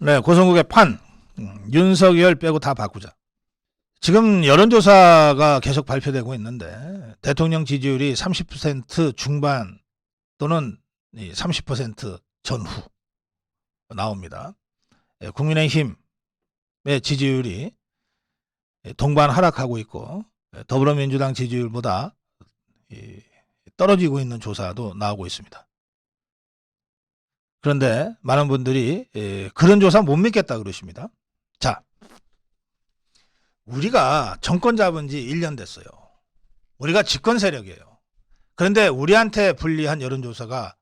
네, 고성국의 판. 윤석열 빼고 다 바꾸자. 지금 여론조사가 계속 발표되고 있는데 대통령 지지율이 30% 중반 또는 30% 전후 나옵니다. 국민의힘의 지지율이 동반 하락하고 있고 더불어민주당 지지율보다 떨어지고 있는 조사도 나오고 있습니다. 그런데 많은 분들이 그런 조사 못 믿겠다 그러십니다. 자, 우리가 정권 잡은 지 1년 됐어요. 우리가 집권 세력이에요. 그런데 우리한테 불리한 여론조사가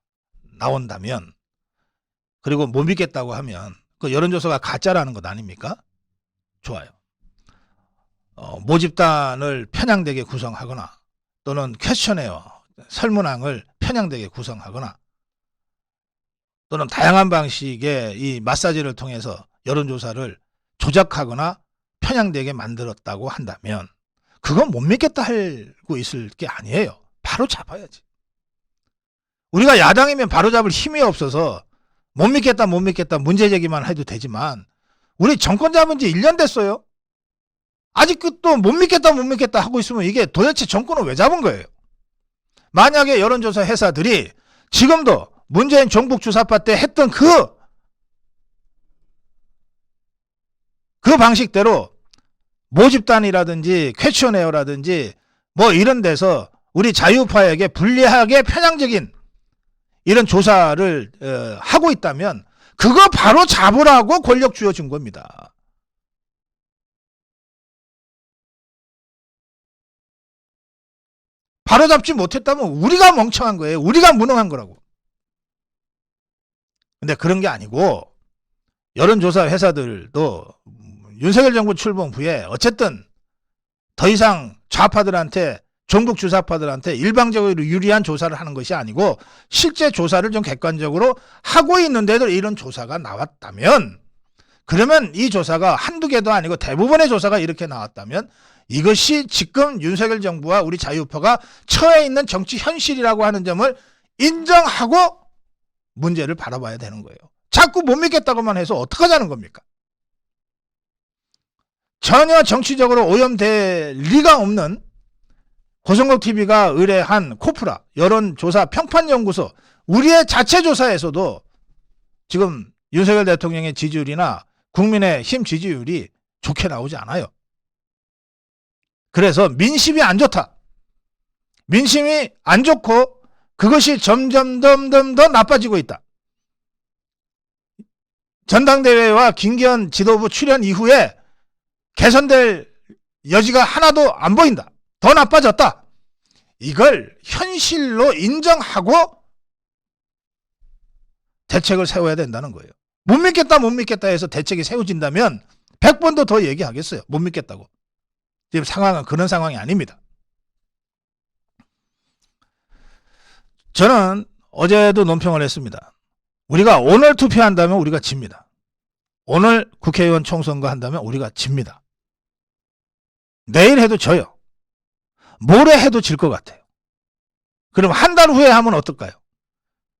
나온다면, 그리고 못 믿겠다고 하면 그 여론조사가 가짜라는 것 아닙니까? 좋아요. 모집단을 편향되게 구성하거나 또는 퀘스천웨어, 설문항을 편향되게 구성하거나 또는 다양한 방식의 이 마사지를 통해서 여론조사를 조작하거나 편향되게 만들었다고 한다면 그건 못 믿겠다 하고 있을 게 아니에요. 바로 잡아야지. 우리가 야당이면 바로 잡을 힘이 없어서 못 믿겠다 문제 제기만 해도 되지만 우리 정권 잡은 지 1년 됐어요. 아직 또 못 믿겠다 하고 있으면 이게 도대체 정권을 왜 잡은 거예요? 만약에 여론조사 회사들이 지금도 문재인 종북 주사파 때 했던 그 방식대로 모집단이라든지 퀘스천웨어라든지 뭐 이런 데서 우리 자유파에게 불리하게 편향적인 이런 조사를 하고 있다면 그거 바로 잡으라고 권력 쥐어준 겁니다. 바로 잡지 못했다면 우리가 멍청한 거예요. 우리가 무능한 거라고. 근데 그런 게 아니고 여론조사 회사들도 윤석열 정부 출범 후에 어쨌든 더 이상 좌파들한테 종북 주사파들한테 일방적으로 유리한 조사를 하는 것이 아니고 실제 조사를 좀 객관적으로 하고 있는데도 이런 조사가 나왔다면, 그러면 이 조사가 한두 개도 아니고 대부분의 조사가 이렇게 나왔다면 이것이 지금 윤석열 정부와 우리 자유파가 처해 있는 정치 현실이라고 하는 점을 인정하고 문제를 바라봐야 되는 거예요. 자꾸 못 믿겠다고만 해서 어떡하자는 겁니까? 전혀 정치적으로 오염될 리가 없는 고성국 TV가 의뢰한 코프라 여론조사 평판연구소, 우리의 자체 조사에서도 지금 윤석열 대통령의 지지율이나 국민의힘 지지율이 좋게 나오지 않아요. 그래서 민심이 안 좋다. 민심이 안 좋고 그것이 점점 더 나빠지고 있다. 전당대회와 김기현 지도부 출연 이후에 개선될 여지가 하나도 안 보인다. 더 나빠졌다. 이걸 현실로 인정하고 대책을 세워야 된다는 거예요. 못 믿겠다 해서 대책이 세워진다면 100번도 더 얘기하겠어요. 못 믿겠다고. 지금 상황은 그런 상황이 아닙니다. 저는 어제도 논평을 했습니다. 우리가 오늘 투표한다면 우리가 집니다. 오늘 국회의원 총선거 한다면 우리가 집니다. 내일 해도 져요. 모레 해도 질 것 같아요. 그럼 한 달 후에 하면 어떨까요?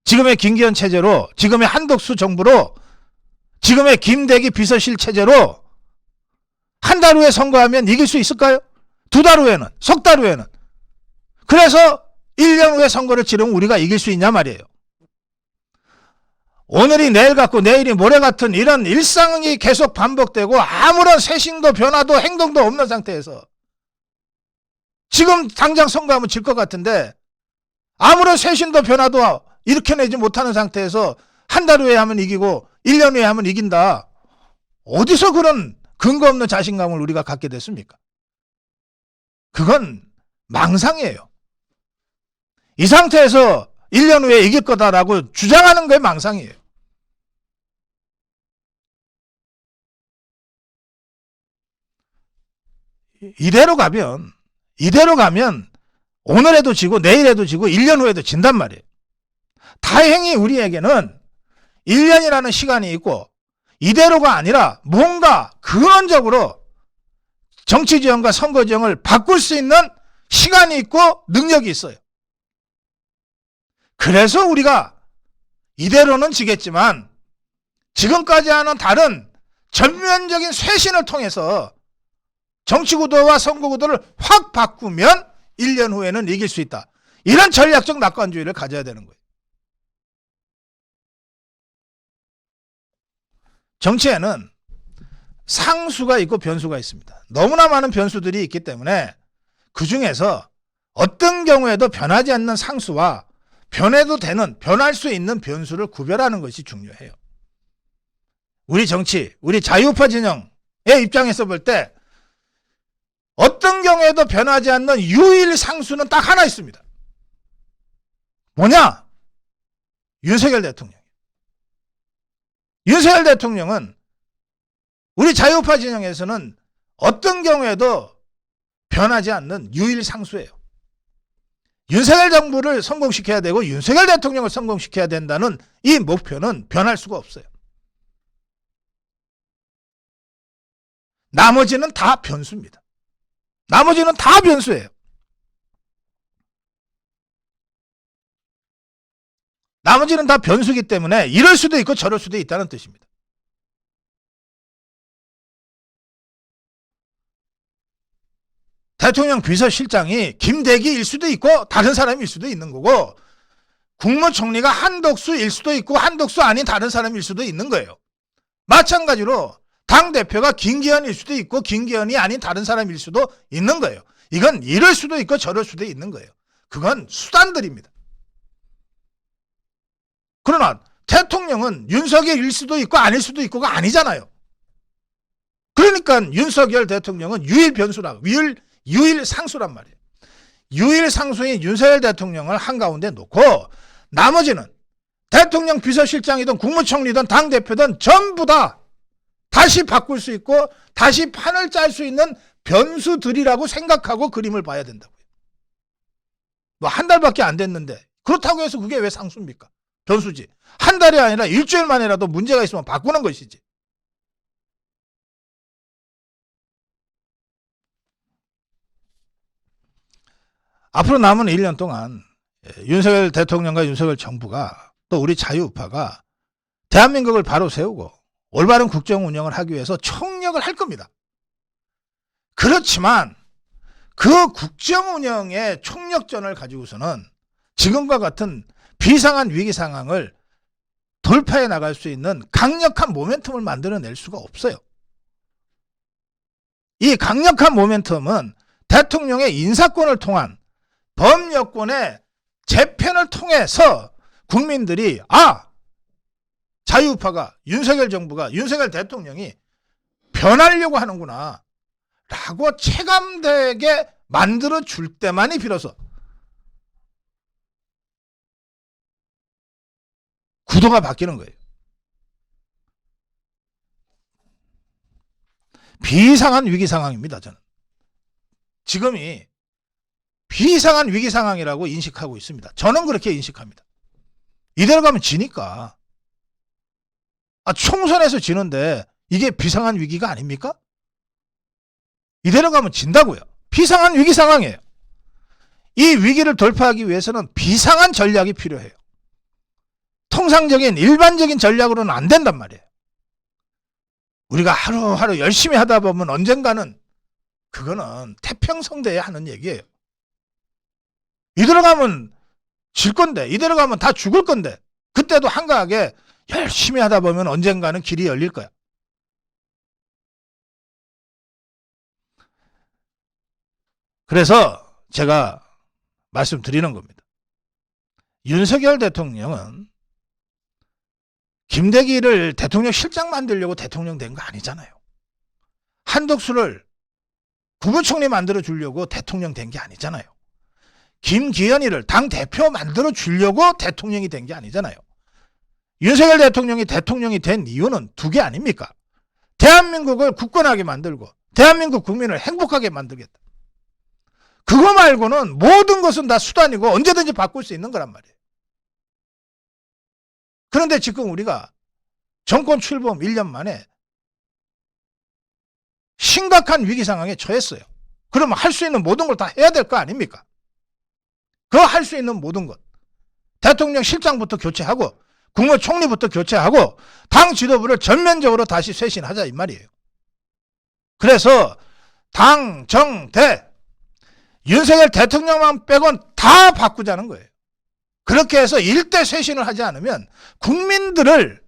지금의 김기현 체제로, 지금의 한덕수 정부로, 지금의 김대기 비서실 체제로 한 달 후에 선거하면 이길 수 있을까요? 두 달 후에는, 석 달 후에는. 그래서 1년 후에 선거를 치르면 우리가 이길 수 있냐 말이에요. 오늘이 내일 같고 내일이 모레 같은 이런 일상이 계속 반복되고 아무런 쇄신도 변화도 행동도 없는 상태에서 지금 당장 선거하면 질 것 같은데 아무런 쇄신도 변화도 일으켜내지 못하는 상태에서 한 달 후에 하면 이기고 1년 후에 하면 이긴다. 어디서 그런 근거 없는 자신감을 우리가 갖게 됐습니까? 그건 망상이에요. 이 상태에서 1년 후에 이길 거다라고 주장하는 게 망상이에요. 이대로 가면 오늘에도 지고 내일에도 지고 1년 후에도 진단 말이에요. 다행히 우리에게는 1년이라는 시간이 있고 이대로가 아니라 뭔가 근원적으로 정치지형과 선거지형을 바꿀 수 있는 시간이 있고 능력이 있어요. 그래서 우리가 이대로는 지겠지만 지금까지와는 다른 전면적인 쇄신을 통해서 정치구도와 선거구도를 확 바꾸면 1년 후에는 이길 수 있다. 이런 전략적 낙관주의를 가져야 되는 거예요. 정치에는 상수가 있고 변수가 있습니다. 너무나 많은 변수들이 있기 때문에 그 중에서 어떤 경우에도 변하지 않는 상수와 변해도 되는, 변할 수 있는 변수를 구별하는 것이 중요해요. 우리 정치, 우리 자유우파 진영의 입장에서 볼 때 어떤 경우에도 변하지 않는 유일 상수는 딱 하나 있습니다. 뭐냐? 윤석열 대통령. 윤석열 대통령은 우리 자유우파 진영에서는 어떤 경우에도 변하지 않는 유일 상수예요. 윤석열 정부를 성공시켜야 되고 윤석열 대통령을 성공시켜야 된다는 이 목표는 변할 수가 없어요. 나머지는 다 변수입니다. 나머지는 다 변수예요. 나머지는 다 변수이기 때문에 이럴 수도 있고 저럴 수도 있다는 뜻입니다. 대통령 비서실장이 김대기일 수도 있고 다른 사람일 수도 있는 거고, 국무총리가 한덕수일 수도 있고 한덕수 아닌 다른 사람일 수도 있는 거예요. 마찬가지로 당대표가 김기현일 수도 있고 김기현이 아닌 다른 사람일 수도 있는 거예요. 이건 이럴 수도 있고 저럴 수도 있는 거예요. 그건 수단들입니다. 그러나 대통령은 윤석열일 수도 있고 아닐 수도 있고가 아니잖아요. 그러니까 윤석열 대통령은 유일 변수라, 유일 상수란 말이에요. 유일 상수인 윤석열 대통령을 한가운데 놓고 나머지는 대통령 비서실장이든 국무총리든 당대표든 전부 다 다시 바꿀 수 있고 다시 판을 짤 수 있는 변수들이라고 생각하고 그림을 봐야 된다고요. 뭐 한 달밖에 안 됐는데 그렇다고 해서 그게 왜 상수입니까? 변수지. 한 달이 아니라 일주일 만이라도 문제가 있으면 바꾸는 것이지. 앞으로 남은 1년 동안 윤석열 대통령과 윤석열 정부가 또 우리 자유우파가 대한민국을 바로 세우고 올바른 국정 운영을 하기 위해서 총력을 할 겁니다. 그렇지만 그 국정 운영의 총력전을 가지고서는 지금과 같은 비상한 위기 상황을 돌파해 나갈 수 있는 강력한 모멘텀을 만들어낼 수가 없어요. 이 강력한 모멘텀은 대통령의 인사권을 통한 범여권의 재편을 통해서 국민들이 자유우파가, 윤석열 정부가, 윤석열 대통령이 변하려고 하는구나 라고 체감되게 만들어줄 때만이 비로소 구도가 바뀌는 거예요. 비상한 위기 상황입니다. 저는 지금이 비상한 위기 상황이라고 인식하고 있습니다. 저는 그렇게 인식합니다. 이대로 가면 지니까. 총선에서 지는데 이게 비상한 위기가 아닙니까? 이대로 가면 진다고요. 비상한 위기 상황이에요. 이 위기를 돌파하기 위해서는 비상한 전략이 필요해요. 통상적인 일반적인 전략으로는 안 된단 말이에요. 우리가 하루하루 열심히 하다 보면 언젠가는 그거는 태평성대에 하는 얘기예요. 이대로 가면 질 건데, 이대로 가면 다 죽을 건데, 그때도 한가하게 열심히 하다 보면 언젠가는 길이 열릴 거야. 그래서 제가 말씀드리는 겁니다. 윤석열 대통령은 김대기를 대통령 실장 만들려고 대통령 된 거 아니잖아요. 한덕수를 국무총리 만들어 주려고 대통령 된 게 아니잖아요. 김기현이를 당대표 만들어 주려고 대통령이 된 게 아니잖아요. 윤석열 대통령이 대통령이 된 이유는 두 개 아닙니까? 대한민국을 굳건하게 만들고 대한민국 국민을 행복하게 만들겠다. 그거 말고는 모든 것은 다 수단이고 언제든지 바꿀 수 있는 거란 말이에요. 그런데 지금 우리가 정권 출범 1년 만에 심각한 위기 상황에 처했어요. 그러면 할 수 있는 모든 걸 다 해야 될 거 아닙니까? 그 할 수 있는 모든 것. 대통령 실장부터 교체하고 국무총리부터 교체하고 당 지도부를 전면적으로 다시 쇄신하자 이 말이에요. 그래서 당, 정, 대 윤석열 대통령만 빼곤 다 바꾸자는 거예요. 그렇게 해서 일대 쇄신을 하지 않으면 국민들을,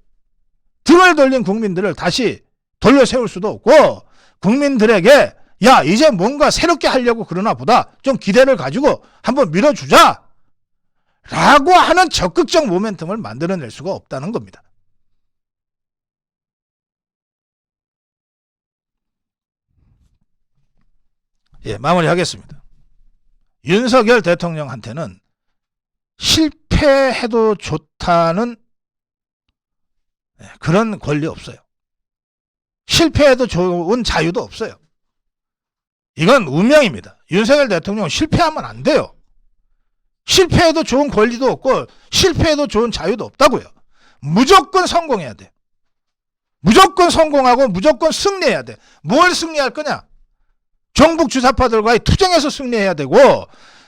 등을 돌린 국민들을 다시 돌려 세울 수도 없고, 국민들에게 야 이제 뭔가 새롭게 하려고 그러나 보다 좀 기대를 가지고 한번 밀어주자 라고 하는 적극적 모멘텀을 만들어낼 수가 없다는 겁니다. 예, 마무리하겠습니다. 윤석열 대통령한테는 실패해도 좋다는 그런 권리 없어요. 실패해도 좋은 자유도 없어요. 이건 운명입니다. 윤석열 대통령 실패하면 안 돼요. 실패해도 좋은 권리도 없고 실패해도 좋은 자유도 없다고요. 무조건 성공해야 돼. 무조건 성공하고 무조건 승리해야 돼. 뭘 승리할 거냐? 정북 주사파들과의 투쟁에서 승리해야 되고,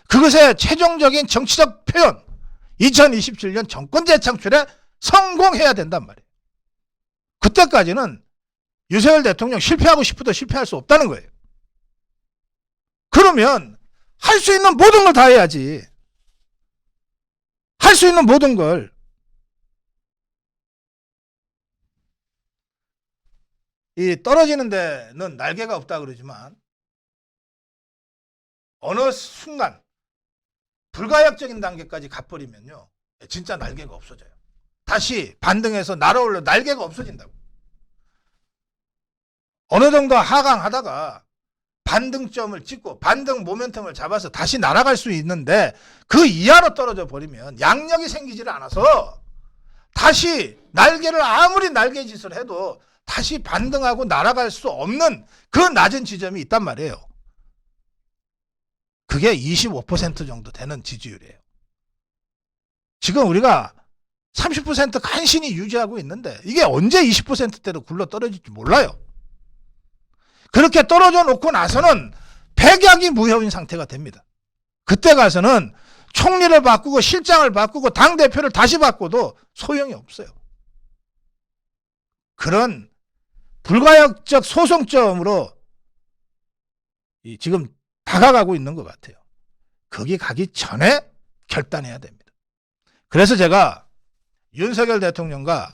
그것의 최종적인 정치적 표현, 2027년 정권 재창출에 성공해야 된단 말이에요. 그때까지는 윤석열 대통령 실패하고 싶어도 실패할 수 없다는 거예요. 그러면 할 수 있는 모든 걸 다 해야지. 할 수 있는 모든 걸. 이 떨어지는 데는 날개가 없다 그러지만 어느 순간 불가역적인 단계까지 가버리면요, 진짜 날개가 없어져요. 다시 반등해서 날아올려 날개가 없어진다고. 어느 정도 하강하다가 반등점을 찍고 반등 모멘텀을 잡아서 다시 날아갈 수 있는데 그 이하로 떨어져 버리면 양력이 생기질 않아서 다시 날개를 아무리 날개짓을 해도 다시 반등하고 날아갈 수 없는 그 낮은 지점이 있단 말이에요. 그게 25% 정도 되는 지지율이에요. 지금 우리가 30% 간신히 유지하고 있는데 이게 언제 20%대로 굴러 떨어질지 몰라요. 그렇게 떨어져 놓고 나서는 백약이 무효인 상태가 됩니다. 그때 가서는 총리를 바꾸고 실장을 바꾸고 당대표를 다시 바꿔도 소용이 없어요. 그런 불가역적 소송점으로 지금 다가가고 있는 것 같아요. 거기 가기 전에 결단해야 됩니다. 그래서 제가 윤석열 대통령과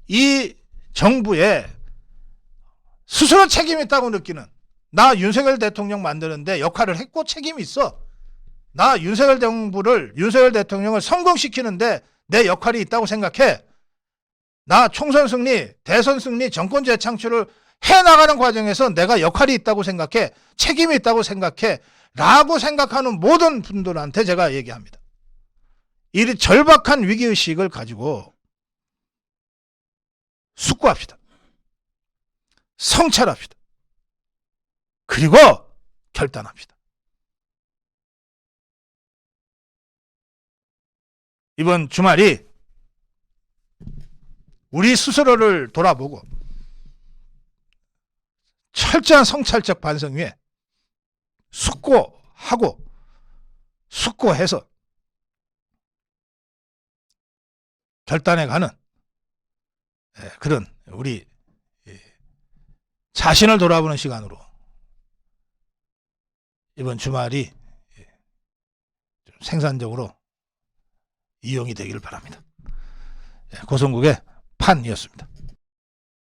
이 정부에 스스로 책임이 있다고 느끼는, 나 윤석열 대통령 만드는데 역할을 했고 책임이 있어. 나 윤석열 정부를, 윤석열 대통령을 성공시키는데 내 역할이 있다고 생각해. 나 총선 승리, 대선 승리, 정권 재창출을 해나가는 과정에서 내가 역할이 있다고 생각해. 책임이 있다고 생각해. 라고 생각하는 모든 분들한테 제가 얘기합니다. 이 절박한 위기의식을 가지고 숙고합시다. 성찰합시다. 그리고 결단합시다. 이번 주말이 우리 스스로를 돌아보고 철저한 성찰적 반성 위에 숙고하고 숙고해서 결단해가는 그런 우리 자신을 돌아보는 시간으로 이번 주말이 좀 생산적으로 이용이 되기를 바랍니다. 고성국의 판이었습니다.